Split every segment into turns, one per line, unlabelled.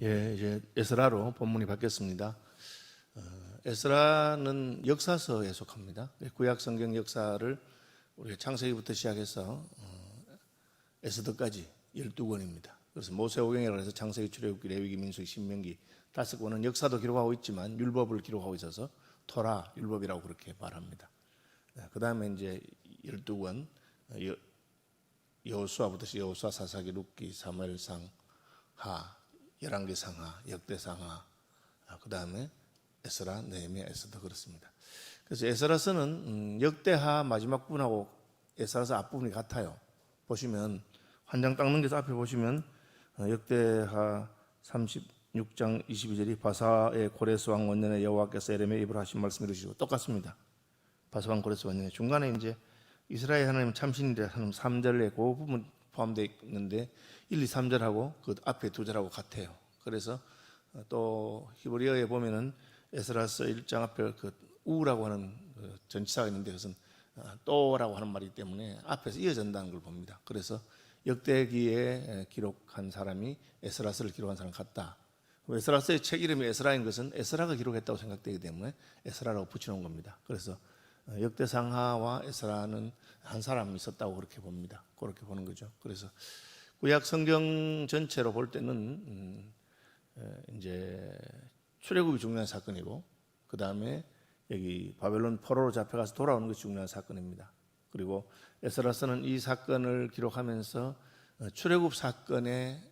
예, 이제 에스라로 본문이 바뀌었습니다. 에스라는 역사서에 속합니다. 구약 성경 역사를 우리가 창세기부터 시작해서 에스더까지 12권입니다. 그래서 모세오경이라고 해서 창세기, 출애굽기, 레위기, 민수기, 신명기 5권은 역사도 기록하고 있지만 율법을 기록하고 있어서 토라, 율법이라고 그렇게 말합니다. 그 다음에 이제 12권 여호수아부터 여호수아, 사사기, 룻기, 사무엘상, 하, 열왕기 상하, 역대 상하, 그 다음에 에스라, 느헤미야, 에스더 그렇습니다. 그래서 에스라서는 역대하 마지막 부분하고 에스라서 앞부분이 같아요. 보시면 한 장 딱 넘겨서 앞에 보시면 역대하 36장 22절이 바사의 고레스 왕 원년에 여호와께서 에레미야의 입으로 하신 말씀을 이루시고 똑같습니다. 바사 왕 고레스 원년에 중간에 이제 이스라엘 하나님 참신이라 하는 3절에 그 부분 포함되어 있는데 1, 2, 3절하고 그 앞에 2절하고 같아요. 그래서 또 히브리어에 보면은 에스라서 1장 앞에 그 우라고 하는 그 전치사가 있는데 그것은 또라고 하는 말이기 때문에 앞에서 이어진다는 걸 봅니다. 그래서 역대기에 기록한 사람이 에스라서를 기록한 사람 같다. 에스라서의 책 이름이 에스라인 것은 에스라가 기록했다고 생각되기 때문에 에스라라고 붙여놓은 겁니다. 그래서 역대상하와 에스라는 한 사람이 있었다고 그렇게 봅니다. 그렇게 보는 거죠. 그래서 구약 성경 전체로 볼 때는 이제 출애굽이 중요한 사건이고 그 다음에 여기 바벨론 포로로 잡혀가서 돌아오는 것이 중요한 사건입니다. 그리고 에스라서는 이 사건을 기록하면서 출애굽 사건의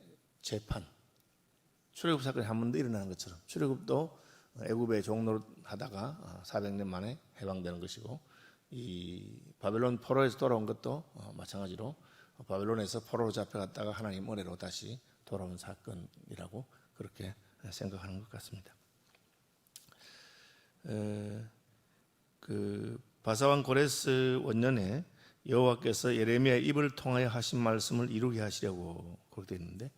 재판, 출애굽 사건이 한 번 더 일어나는 것처럼 출애굽도 애굽의 종노릇 하다가 400년 만에 해방되는 것이고 이 바벨론 포로에서 돌아온 것도 마찬가지로 바벨론에서 포로로 잡혀갔다가 하나님 은혜로 다시 돌아온 사건이라고 그렇게 생각하는 것 같습니다. 그 바사왕 고레스 원년에 여호와께서 예레미야의 입을 통하여 하신 말씀을 이루게 하시려고 그렇게 되어 있는데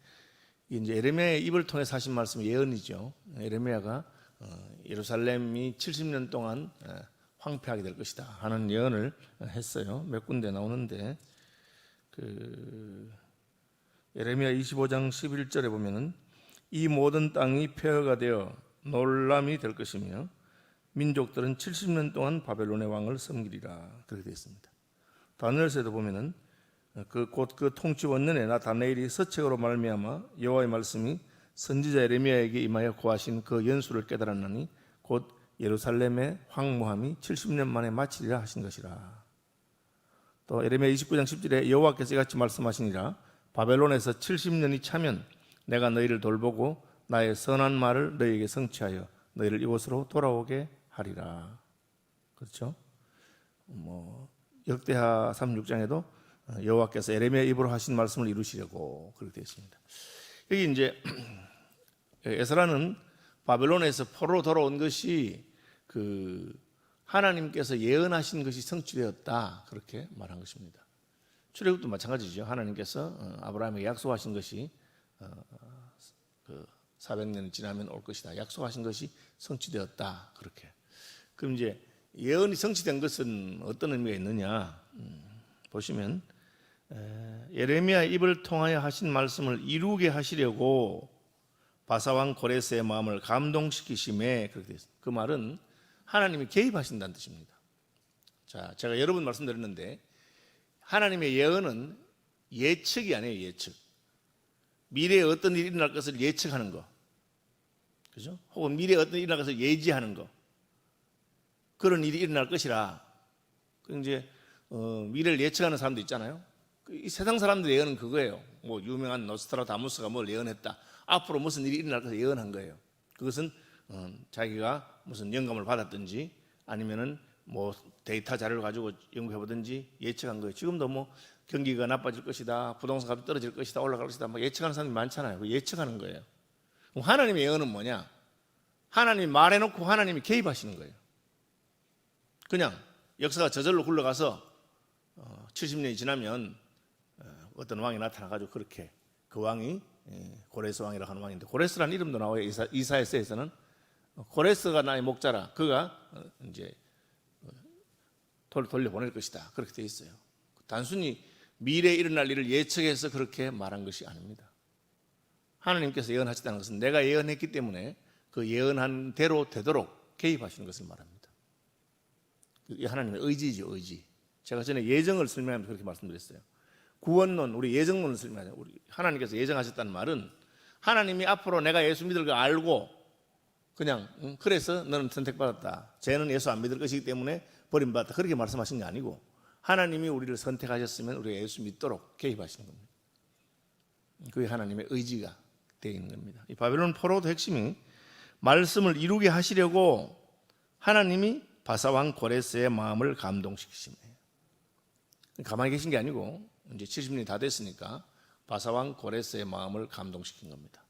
이제 예레미야의 입을 통해서 하신 말씀은 예언이죠. 예레미야가 예루살렘이 70년 동안 황폐하게 될 것이다 하는 예언을 했어요. 몇 군데 나오는데 그 예레미야 25장 11절에 보면은 이 모든 땅이 폐허가 되어 놀람이 될 것이며 민족들은 70년 동안 바벨론의 왕을 섬기리라 그렇게 되어 있습니다. 다니엘서에도 보면은 곧 그 통치 원년에 나 다니엘이 서책으로 말미암아 여호와의 말씀이 선지자 예레미야에게 임하여 고하신 그 연수를 깨달았나니 곧 예루살렘의 황무함이 70년 만에 마치리라 하신 것이라. 또 예레미야 29장 10절에 여호와께서 이같이 말씀하시니라 바벨론에서 70년이 차면 내가 너희를 돌보고 나의 선한 말을 너희에게 성취하여 너희를 이곳으로 돌아오게 하리라. 그렇죠? 역대하 36장에도 여호와께서 예레미야 입으로 하신 말씀을 이루시려고 그렇게 되어 있습니다. 여기 이제 에스라는 바벨론에서 포로로 돌아온 것이 그 하나님께서 예언하신 것이 성취되었다 그렇게 말한 것입니다. 출애굽도 마찬가지죠. 하나님께서 아브라함에게 약속하신 것이 그 400년이 지나면 올 것이다. 약속하신 것이 성취되었다 그렇게. 그럼 이제 예언이 성취된 것은 어떤 의미가 있느냐? 보시면 예레미야 입을 통하여 하신 말씀을 이루게 하시려고 바사왕 고레스의 마음을 감동시키심에 그렇게 되어 있습니다. 그 말은 하나님이 개입하신다는 뜻입니다. 자, 제가 여러 번 말씀드렸는데 하나님의 예언은 예측이 아니에요. 예측. 미래에 어떤 일이 일어날 것을 예측하는 거, 그죠? 혹은 미래에 어떤 일이 일어날 것을 예지하는 거, 그런 일이 일어날 것이라. 이제 미래를 예측하는 사람도 있잖아요. 이 세상 사람들의 예언은 그거예요. 뭐 유명한 노스트라다무스가 뭘 예언했다. 앞으로 무슨 일이 일어날 것을 예언한 거예요. 그것은 자기가 무슨 영감을 받았든지 아니면은 뭐 데이터 자료를 가지고 연구해 보든지 예측한 거예요. 지금도 뭐 경기가 나빠질 것이다, 부동산 값이 떨어질 것이다, 올라갈 것이다, 막 예측하는 사람이 많잖아요. 예측하는 거예요. 그럼 하나님의 예언은 뭐냐? 하나님이 말해놓고 하나님이 개입하시는 거예요. 그냥 역사가 저절로 굴러가서 70년이 지나면 어떤 왕이 나타나가지고 그렇게 그 왕이 고레스 왕이라고 하는 왕인데 고레스라는 이름도 나와요. 이사야서에서는 고레스가 나의 목자라 그가 이제 돌려보낼 것이다 그렇게 되어 있어요. 단순히 미래에 일어날 일을 예측해서 그렇게 말한 것이 아닙니다. 하나님께서 예언하셨다는 것은 내가 예언했기 때문에 그 예언한 대로 되도록 개입하시는 것을 말합니다. 이 하나님의 의지죠, 의지. 제가 전에 예정을 설명하면서 그렇게 말씀드렸어요. 구원론, 우리 예정론을 설명하죠. 우리 하나님께서 예정하셨다는 말은 하나님이 앞으로 내가 예수 믿을 걸 알고 그냥 그래서 너는 선택받았다. 쟤는 예수 안 믿을 것이기 때문에 버림받았다. 그렇게 말씀하신 게 아니고 하나님이 우리를 선택하셨으면 우리가 예수 믿도록 개입하시는 겁니다. 그게 하나님의 의지가 되어 있는 겁니다. 이 바벨론 포로도 핵심이 말씀을 이루게 하시려고 하나님이 바사왕 고레스의 마음을 감동시키십니다. 가만히 계신 게 아니고 이제 70년이 다 됐으니까 바사왕 고레스의 마음을 감동시킨 겁니다.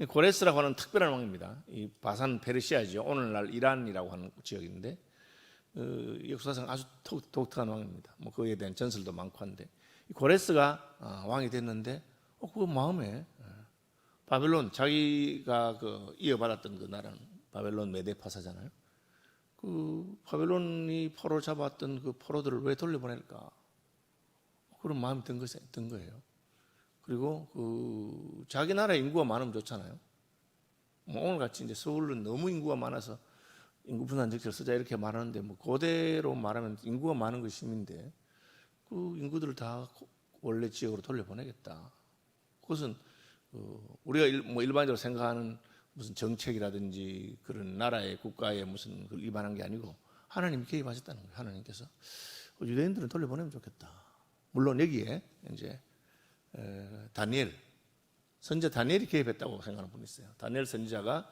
고레스라고 하는 특별한 왕입니다. 이 바산 페르시아죠. 오늘날 이란이라고 하는 지역인데 역사상 아주 독특한 왕입니다. 뭐 그에 대한 전설도 많고 한데 고레스가 왕이 됐는데 그 마음에 바벨론 자기가 이어받았던 그 나라는 바벨론 메데파사잖아요. 그 바벨론이 포로 잡았던 그 포로들을 왜 돌려보낼까? 그런 마음이 든 거예요. 그리고 그 자기 나라에 인구가 많으면 좋잖아요. 뭐 오늘같이 이제 서울은 너무 인구가 많아서 인구 분산 정책을 쓰자 이렇게 말하는데 뭐 그대로 말하면 인구가 많은 것임인데 그 인구들을 다 원래 지역으로 돌려보내겠다. 그것은 우리가 일반적으로 생각하는 무슨 정책이라든지 그런 나라의 국가의 무슨 일반한 게 아니고 하나님이 개입하셨다는 거예요. 하나님께서 유대인들은 돌려보내면 좋겠다. 물론 여기에 이제 다니엘 선지자 다니엘이 개입했다고 생각하는 분이 있어요. 다니엘 선지자가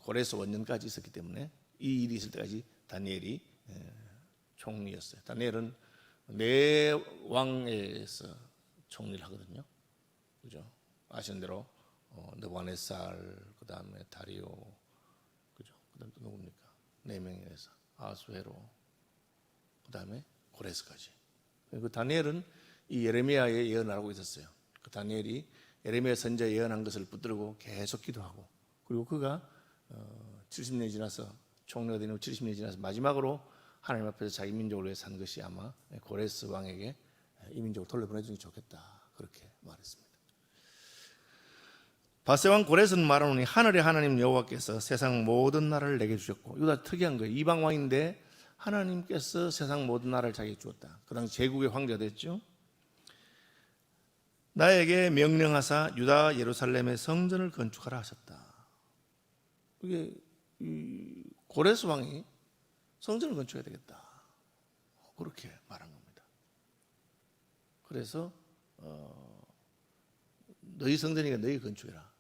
고레스 원년까지 있었기 때문에 이 일이 있을 때까지 다니엘이 총리였어요. 다니엘은 네 왕에서 총리를 하거든요. 그죠? 아시는 대로 느부갓네살, 그 다음에 다리오, 그죠? 그 다음에 또 누굽니까? 네 명에서 아수헤로, 그 다음에 고레스까지. 그 다니엘은 이 예레미야의 예언을 하고 있었어요. 그 다니엘이 예레미야 선지자 예언한 것을 붙들고 계속 기도하고, 그리고 그가 70년이 지나서 총리가 된 후 70년이 지나서 마지막으로 하나님 앞에서 자기 민족을 위해 산 것이 아마 고레스 왕에게 이 민족을 돌려보내주는 게 좋겠다, 그렇게 말했습니다. 바세왕 고레스는 말하노니 하늘의 하나님 여호와께서 세상 모든 나라를 내게 주셨고, 이거 다 특이한 거예요. 이방 왕인데 하나님께서 세상 모든 나라를 자기에게 주었다. 그 당시 제국의 황제가 됐죠. 나에게 명령하사 유다 예루살렘의 성전을 건축하라 하셨다. 이게 고레스 왕이 성전을 건축해야 되겠다, 그렇게 말한 겁니다. 그래서 너희 성전이니까 너희 건축해라.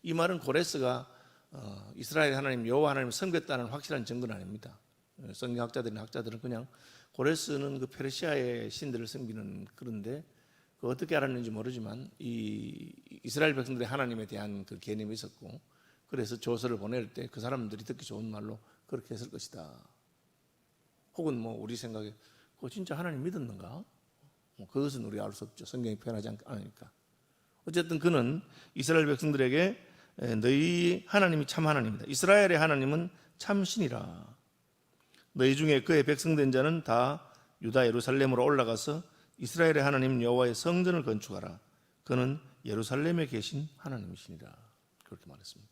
이 말은 고레스가 이스라엘 하나님 여호와 하나님을 섬겼다는 확실한 증거는 아닙니다. 성경학자들이나 학자들은 그냥 고레스는 그 페르시아의 신들을 섬기는, 그런데 그 어떻게 알았는지 모르지만 이 이스라엘 백성들의 하나님에 대한 그 개념이 있었고, 그래서 조서를 보낼 때 그 사람들이 듣기 좋은 말로 그렇게 했을 것이다. 혹은 뭐 우리 생각에 그거 진짜 하나님 믿었는가? 그것은 우리가 알 수 없죠. 성경이 표현하지 않으니까. 어쨌든 그는 이스라엘 백성들에게 너희 하나님이 참 하나님이다. 이스라엘의 하나님은 참신이라. 너희 중에 그의 백성된 자는 다 유다 예루살렘으로 올라가서 이스라엘의 하나님 여호와의 성전을 건축하라. 그는 예루살렘에 계신 하나님이시니라. 그렇게 말했습니다.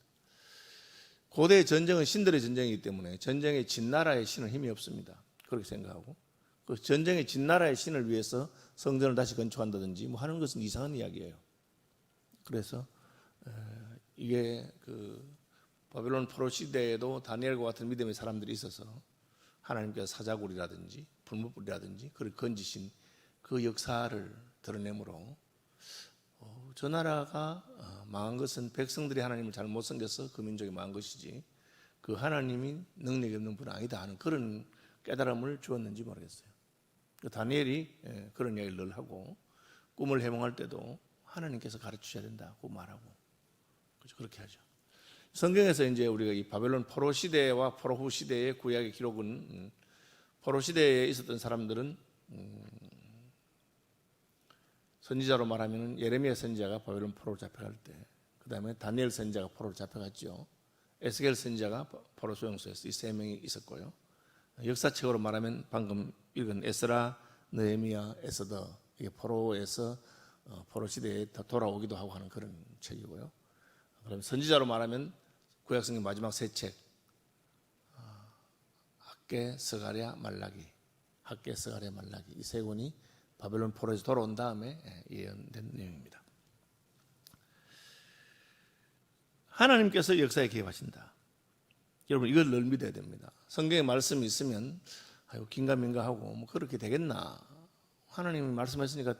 고대 전쟁은 신들의 전쟁이기 때문에 전쟁에 진 나라의 신은 힘이 없습니다. 그렇게 생각하고 그 전쟁에 진 나라의 신을 위해서 성전을 다시 건축한다든지 뭐 하는 것은 이상한 이야기예요. 그래서 이게 그 바벨론 포로 시대에도 다니엘과 같은 믿음의 사람들이 있어서 하나님께서 사자굴이라든지 불못불이라든지 그를 건지신 그 역사를 드러내므로 저 나라가 망한 것은 백성들이 하나님을 잘못 섬겨서 그 민족이 망한 것이지 그 하나님이 능력이 없는 분은 아니다 하는 그런 깨달음을 주었는지 모르겠어요. 다니엘이 그런 이야기를 늘 하고 꿈을 해몽할 때도 하나님께서 가르치셔야 된다고 말하고, 그렇게 하죠. 성경에서 이제 우리가 이 바벨론 포로 시대와 포로 후 시대의 구약의 기록은 포로 시대에 있었던 사람들은 선지자로 말하면 예레미야 선지자가 바벨론 포로로 잡혀갈 때, 그 다음에 다니엘 선지자가 포로로 잡혀갔죠. 에스겔 선지자가 포로 수용소에서 이 세 명이 있었고요. 역사책으로 말하면 방금 읽은 에스라, 느헤미야, 에스더, 이게 포로에서 포로 시대에 돌아오기도 하고 하는 그런 책이고요. 그럼 선지자로 말하면 구약성경 마지막 세 책, 학개, 스가랴, 말라기, 학개, 스가랴, 말라기 이 세 권이 바벨론 포로에서 돌아온 다음에 예언된 내용입니다. 하나님께서 역사에 개입하신다. 여러분 이걸 늘 믿어야 됩니다. 성경에 말씀이 있으면 아유 긴가민가하고 뭐 그렇게 되겠나, 하나님이 말씀했으니까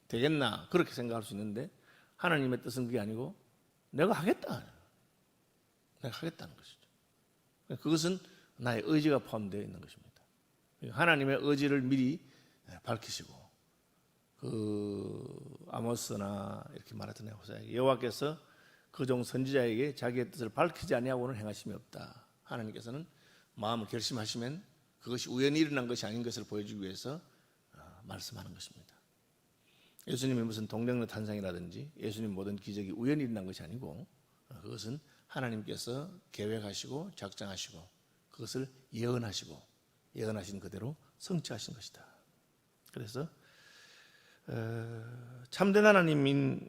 되겠나 그렇게 생각할 수 있는데 하나님의 뜻은 그게 아니고 내가 하겠다는 것이죠. 그것은 나의 의지가 포함되어 있는 것입니다. 하나님의 의지를 미리 밝히시고 아모스나 이렇게 말했던 호세아에게 여호와께서 그 종 선지자에게 자기의 뜻을 밝히지 아니하고는 행하심이 없다. 하나님께서는 마음을 결심하시면 그것이 우연히 일어난 것이 아닌 것을 보여주기 위해서 말씀하는 것입니다. 예수님의 무슨 동정녀 탄생이라든지 예수님 모든 기적이 우연히 일어난 것이 아니고 그것은 하나님께서 계획하시고 작정하시고 그것을 예언하신 그대로 성취하신 것이다. 그래서 참된 하나님인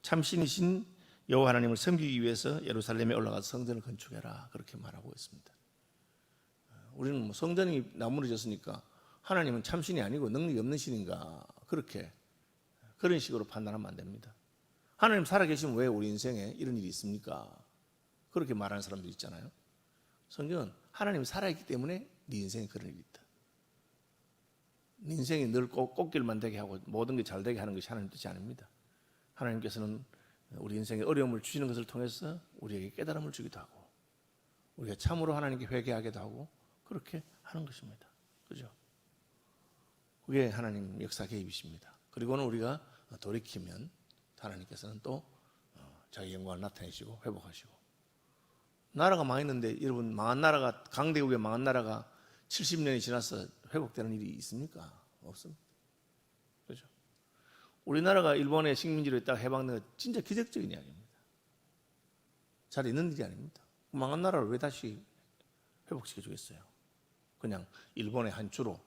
참신이신 여호와 하나님을 섬기기 위해서 예루살렘에 올라가서 성전을 건축해라 그렇게 말하고 있습니다. 우리는 뭐 성전이 나무러졌으니까 하나님은 참신이 아니고 능력이 없는 신인가 그런 식으로 판단하면 안 됩니다. 하나님 살아계시면 왜 우리 인생에 이런 일이 있습니까? 그렇게 말하는 사람들 있잖아요. 성경은 하나님이 살아있기 때문에 네 인생에 그런 일이 있다. 네 인생이 늘 꽃길만 되게 하고 모든 게 잘 되게 하는 것이 하나님 뜻이 아닙니다. 하나님께서는 우리 인생에 어려움을 주시는 것을 통해서 우리에게 깨달음을 주기도 하고 우리가 참으로 하나님께 회개하기도 하고 그렇게 하는 것입니다. 그죠? 그게 하나님 역사 개입이십니다. 그리고는 우리가 돌이키면 하나님께서는 또 자기 영광을 나타내시고 회복하시고, 나라가 망했는데 여러분 망한 나라가, 강대국에 망한 나라가 70년이 지나서 회복되는 일이 있습니까? 없습니다. 그렇죠? 우리나라가 일본의 식민지로 있다가 해방된 건 진짜 기적적인 이야기입니다. 잘 있는 일이 아닙니다. 망한 나라를 왜 다시 회복시켜 주겠어요? 그냥 일본의 한 주로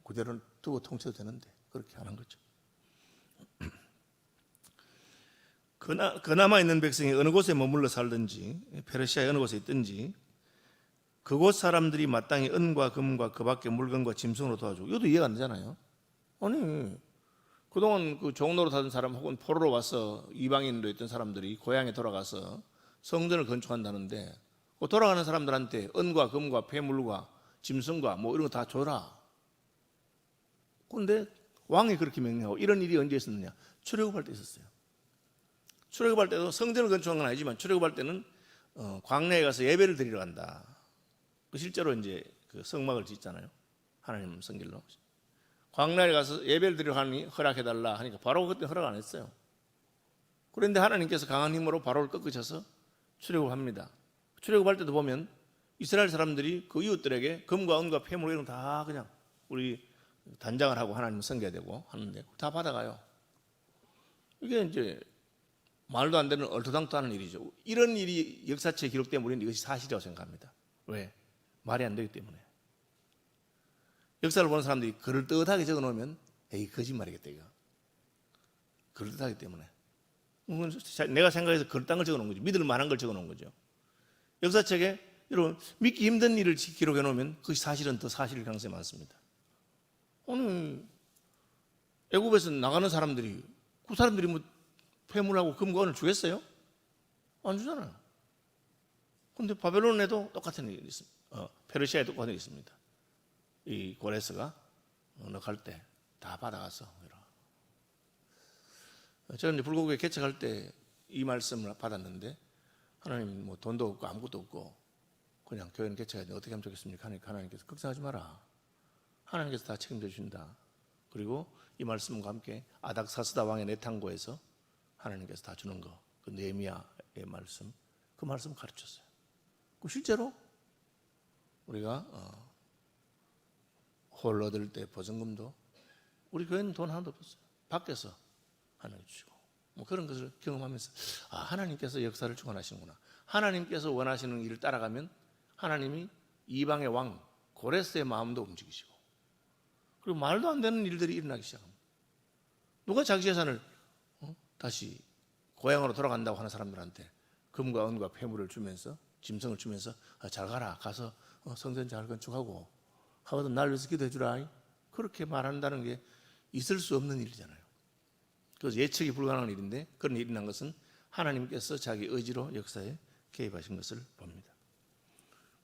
그대로 두고 통치도 되는데 그렇게 하는 거죠. 그나마 있는 백성이 어느 곳에 머물러 살든지 페르시아의 어느 곳에 있든지 그곳 사람들이 마땅히 은과 금과 그 밖의 물건과 짐승으로 도와주고, 이것도 이해가 안 되잖아요. 아니 그동안 그 종로로 사던 사람 혹은 포로로 와서 이방인으로 있던 사람들이 고향에 돌아가서 성전을 건축한다는데 그 돌아가는 사람들한테 은과 금과 폐물과 짐승과 뭐 이런 거 다 줘라. 그런데 왕이 그렇게 명령하고, 이런 일이 언제 있었느냐? 출애굽할 때 있었어요. 출애굽할 때도 성전을 건축한 건 아니지만 출애굽할 때는 광야에 가서 예배를 드리러 간다. 실제로 이제 그 성막을 짓잖아요. 하나님 성길로. 광야에 가서 예배를 드리러 하니 허락해달라 하니까 바로 그때 허락 안 했어요. 그런데 하나님께서 강한 힘으로 바로를 꺾으셔서 출애굽합니다. 출애굽할 때도 보면 이스라엘 사람들이 그 이웃들에게 금과 은과 폐물 이런 거 다 그냥 우리 단장을 하고 하나님 섬겨야 되고 하는데 다 받아가요. 이게 이제 말도 안 되는 얼토당토하는 일이죠. 이런 일이 역사책에 기록되면 우리는 이것이 사실이라고 생각합니다. 왜? 말이 안 되기 때문에. 역사를 보는 사람들이 그럴듯하게 적어놓으면 에이 거짓말이겠다 이거. 그럴듯하기 때문에. 내가 생각해서 그럴듯한 걸 적어놓은 거죠. 믿을 만한 걸 적어놓은 거죠. 역사책에 여러분 믿기 힘든 일을 기록해 놓으면 그것이 사실은 더 사실일 가능성이 많습니다. 오늘 애굽에서 나가는 사람들이 그 사람들이 뭐 폐물하고 금과 은을 주겠어요? 안 주잖아요. 그런데 바벨론에도 똑같은 일이 있습니다. 페르시아에도 똑같은 일이 있습니다. 이 고레스가 넉할 때 다 받아가서. 저는 불국에 개척할 때 이 말씀을 받았는데 하나님 뭐 돈도 없고 아무것도 없고 그냥 교회는 개척해야 돼. 어떻게 하면 좋겠습니까? 하니까 하나님께서 걱정하지 마라. 하나님께서 다 책임져 주신다. 그리고 이 말씀과 함께 아닥사스다 왕의 내탕고에서 하나님께서 다 주는 거, 그 느헤미야의 말씀, 그 말씀 가르쳤어요. 그 실제로 우리가 홀 얻을 때 보증금도 우리 교회는 돈 하나도 없었어요. 밖에서 하나님 주시고 뭐 그런 것을 경험하면서 하나님께서 역사를 주관하시는구나. 하나님께서 원하시는 일을 따라가면 하나님이 이방의 왕 고레스의 마음도 움직이시고, 그리고 말도 안 되는 일들이 일어나기 시작합니다. 누가 자기 재산을 다시 고향으로 돌아간다고 하는 사람들한테 금과 은과 폐물을 주면서 짐승을 주면서 잘 가라, 가서 성전 잘 건축하고 하거든 날 위해서 기도해 주라, 그렇게 말한다는 게 있을 수 없는 일이잖아요. 그래서 예측이 불가능한 일인데 그런 일이 난 것은 하나님께서 자기 의지로 역사에 개입하신 것을 봅니다.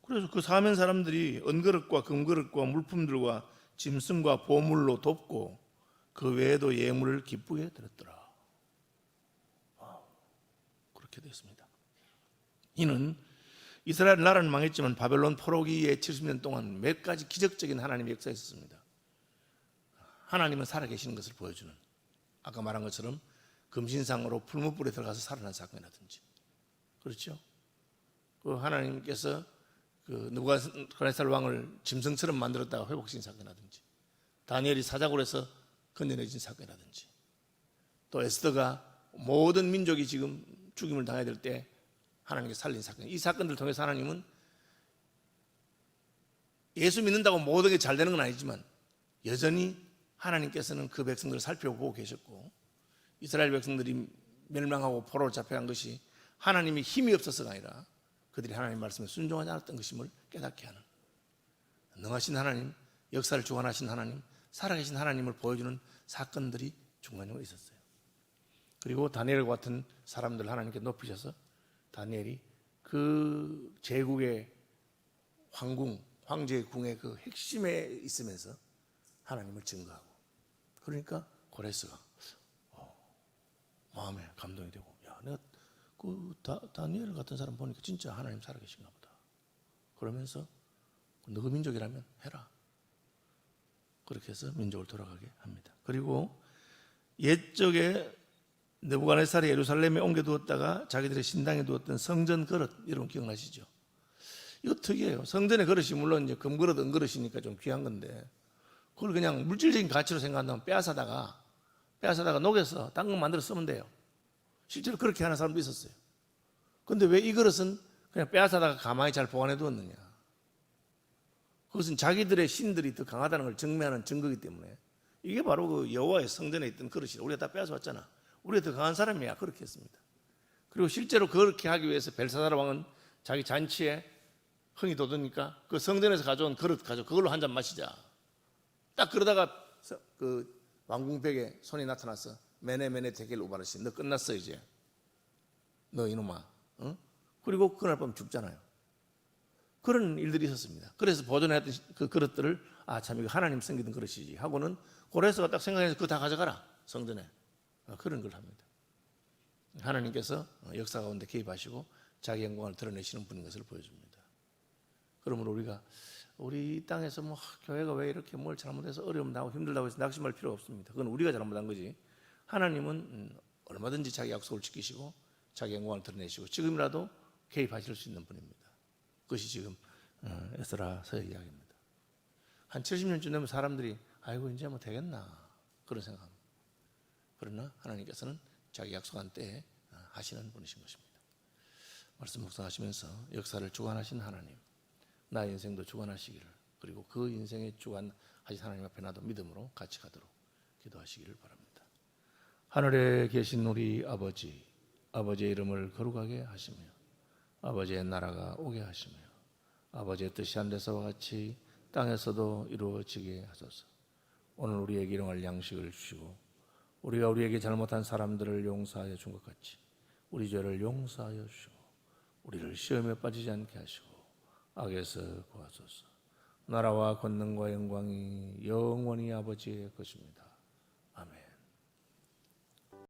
그래서 그 사면 사람들이 은그릇과 금그릇과 물품들과 짐승과 보물로 돕고 그 외에도 예물을 기쁘게 드렸더라. 그렇게 됐습니다. 이는 이스라엘 나라는 망했지만 바벨론 포로기에 70년 동안 몇 가지 기적적인 하나님의 역사가 있었습니다. 하나님은 살아계시는 것을 보여주는, 아까 말한 것처럼 금신상으로 풀무불에 들어가서 살아난 사건이라든지, 그렇죠? 그 하나님께서 그 느부갓네살 왕을 짐승처럼 만들었다가 회복시킨 사건이라든지, 다니엘이 사자굴에서 건져내진 사건이라든지, 또 에스더가 모든 민족이 지금 죽임을 당해야 될 때 하나님께 살린 사건, 이 사건들을 통해서 하나님은 예수 믿는다고 모든 게 잘 되는 건 아니지만 여전히 하나님께서는 그 백성들을 살펴보고 계셨고, 이스라엘 백성들이 멸망하고 포로로 잡혀간 것이 하나님이 힘이 없어서가 아니라 그들이 하나님 말씀에 순종하지 않았던 것임을 깨닫게 하는, 능하신 하나님, 역사를 주관하신 하나님, 살아계신 하나님을 보여주는 사건들이 중간중간 있었어요. 그리고 다니엘과 같은 사람들 하나님께 높이셔서 다니엘이 그 제국의 황궁, 황제의 궁의 그 핵심에 있으면서 하나님을 증거하고, 그러니까 고레스가 마음에 감동이 되고, 야, 내가 그 다니엘 같은 사람 보니까 진짜 하나님 살아계신가 보다. 그러면서 너희 민족이라면 해라. 그렇게 해서 민족을 돌아가게 합니다. 그리고 옛적에 느부갓네살이 예루살렘에 옮겨두었다가 자기들의 신당에 두었던 성전 그릇, 여러분 기억나시죠? 이거 특이해요. 성전의 그릇이 물론 이제 금그릇, 은그릇이니까 좀 귀한 건데, 그걸 그냥 물질적인 가치로 생각한다면 빼앗아다가 녹여서 딴 거 만들어 쓰면 돼요. 실제로 그렇게 하는 사람도 있었어요. 그런데 왜 이 그릇은 그냥 빼앗아다가 가만히 잘 보관해 두었느냐? 그것은 자기들의 신들이 더 강하다는 걸 증명하는 증거이기 때문에, 이게 바로 그 여호와의 성전에 있던 그릇이라. 우리가 다 빼앗아왔잖아. 우리가 더 강한 사람이야. 그렇게 했습니다. 그리고 실제로 그렇게 하기 위해서 벨사살 왕은 자기 잔치에 흥이 돋으니까 그 성전에서 가져온 그릇 가지고 그걸로 한 잔 마시자. 딱 그러다가 그 왕궁벽에 손이 나타나서 메네 테켈 우바르시, 너 끝났어 이제. 너 이놈아. 응? 그리고 그날 밤 죽잖아요. 그런 일들이 있었습니다. 그래서 보존했던 그 그릇들을 참 이거 하나님 섬기던 그릇이지 하고는 고레스가 딱 생각해서 그거 다 가져가라 성전에. 그런 걸 합니다. 하나님께서 역사 가운데 개입하시고 자기 영광을 드러내시는 분인 것을 보여줍니다. 그러므로 우리가 우리 땅에서 교회가 왜 이렇게 뭘 잘못해서 어려움 나고 힘들다고 해서 낙심할 필요가 없습니다. 그건 우리가 잘못한 거지. 하나님은 얼마든지 자기 약속을 지키시고 자기 영광을 드러내시고 지금이라도 개입하실 수 있는 분입니다. 그것이 지금 에스라서의 이야기입니다. 한 70년쯤 되면 사람들이 아이고 이제 뭐 되겠나 그런 생각합니다. 그러나 하나님께서는 자기 약속한 때에 하시는 분이신 것입니다. 말씀 묵상하시면서 역사를 주관하신 하나님, 나의 인생도 주관하시기를, 그리고 그 인생에 주관하신 하나님 앞에 나도 믿음으로 같이 가도록 기도하시기를 바랍니다. 하늘에 계신 우리 아버지, 아버지의 이름을 거룩하게 하시며 아버지의 나라가 오게 하시며 아버지의 뜻이 하늘에서와 같이 땅에서도 이루어지게 하소서. 오늘 우리에게 일용할 양식을 주시고 우리가 우리에게 잘못한 사람들을 용서하여 준 것 같이 우리 죄를 용서하여 주시고 우리를 시험에 빠지지 않게 하시고 악에서 구하소서. 나라와 권능과 영광이 영원히 아버지의 것입니다.